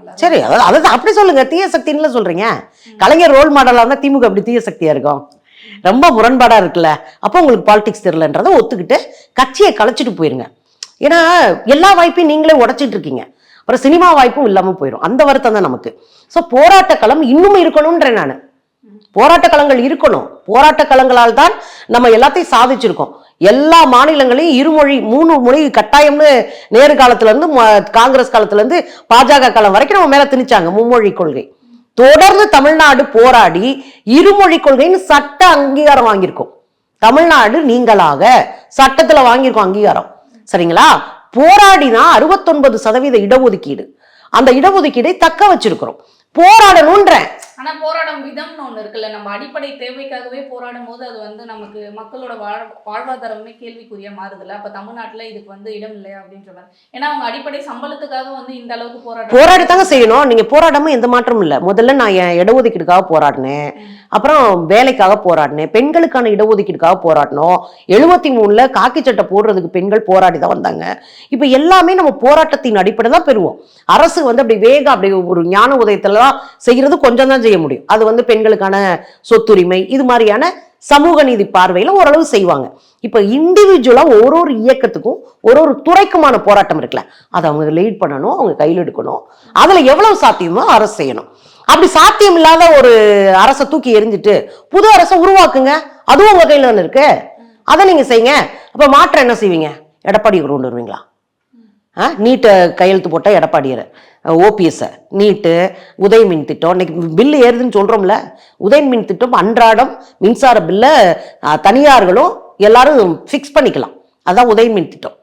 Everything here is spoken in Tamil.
இருக்காங்களா? சரி, அதாவது அப்படி சொல்லுங்க, தீய சக்தின்னு சொல்றீங்க. கலைஞர் ரோல் மாடலா இருந்தா திமுக அப்படி தீய சக்தியா இருக்கும்? ரொம்ப முரண்பாடா இருக்குல்ல. அப்போ உங்களுக்கு பாலிடிக்ஸ் தெரியலன்றதை ஒத்துக்கிட்டு கட்சியை கலைச்சிட்டு போயிருங்க. ஏன்னா எல்லா வாய்ப்பையும் நீங்களே உடைச்சிட்டு இருக்கீங்க. அப்புறம் சினிமா வாய்ப்பும் இல்லாம போயிடும். அந்த வருத்தம் தான் நமக்கு. ஸோ போராட்ட களம் இன்னும் இருக்கணும்ன்றேன் நான். போராட்ட களங்கள் இருக்கணும். போராட்ட களங்களால் தான் நம்ம எல்லாத்தையும் சாதிச்சிருக்கோம். எல்லா மாநிலங்களையும் இருமொழி 3 மொழி கட்டாயம்னு நேரு காலத்துல இருந்து காங்கிரஸ் காலத்துல இருந்து பாஜக காலம் வரைக்கும் நம்ம மேல திணிச்சாங்க மும்மொழி கொள்கை. தொடர்ந்து தமிழ்நாடு போராடி இருமொழி கொள்கைன்னு சட்ட அங்கீகாரம் வாங்கியிருக்கோம். தமிழ்நாடு நீங்களாக சட்டத்துல வாங்கியிருக்கோம் அங்கீகாரம். சரிங்களா? போராடினா 69% இடஒதுக்கீடு. அந்த இடஒதுக்கீடை தக்க வச்சிருக்கிறோம். போராடணும்ன்ற ஆனா போராடும் விதம்னு ஒண்ணு இருக்குல்ல. நம்ம அடிப்படை தேவைக்காகவே போராடும் போது அது வந்து நமக்கு மக்களோட வாழ்வாதாரமே கேள்விக்குறியா மாறுதுல்ல. அப்ப தமிழ்நாட்டுல இதுக்கு இடம் இல்லையா அப்படின்ற மாதிரி. ஏன்னா அவங்க அடிப்படை சம்பளத்துக்காக இந்த அளவுக்கு போராடத்தாங்க செய்யணும். நீங்க போராடாம எந்த மாற்றமும் இல்லை. முதல்ல நான் என் இடஒதுக்கீடுக்காக போராடினேன், அப்புறம் வேலைக்காக போராடினேன், பெண்களுக்கான இடஒதுக்கீடுக்காக போராடணும். 73ல காக்கி சட்டை போடுறதுக்கு பெண்கள் போராடி தான் வந்தாங்க. இப்ப எல்லாமே நம்ம போராட்டத்தின் அடிப்படை தான் பெறுவோம். அரசு அப்படி அப்படி ஒரு ஞான உதயத்துல தான் செய்யறது கொஞ்சம் தான் செய்ய முடியும். அது பெண்களுக்கான சொத்துரிமை இது மாதிரியான சமூக நீதி பார்வையில ஓரளவு செய்வாங்க. இப்ப இண்டிவிஜுவலா ஒரு இயக்கத்துக்கும் ஒரு துறைக்குமான போராட்டம் இருக்குல்ல, அதை அவங்க லீட் பண்ணணும், அவங்க கையில் எடுக்கணும். அதுல எவ்வளவு சாத்தியமோ அரசு செய்யணும். அப்படி சாத்தியம் இல்லாத ஒரு அரசை தூக்கி எரிஞ்சிட்டு புது அரசை உருவாக்குங்க. அதுவும் உங்க கையில தானே இருக்கு. அதை நீங்க செய்யுங்க. அப்ப மாற்றம் என்ன செய்வீங்க? எடப்பாடி கொண்டு வருவீங்களா? நீட்டை கையெழுத்து போட்ட எடப்பாடியார், ஓபிஎஸ், நீட்டு, உதய மின் திட்டம், இன்னைக்கு பில்லு ஏறுதுன்னு சொல்றோம்ல. உதய மின் திட்டம் அன்றாடம் மின்சார பில்ல தனியார்களும் எல்லாரும் ஃபிக்ஸ் பண்ணிக்கலாம். அதான் உதய மின் திட்டம்.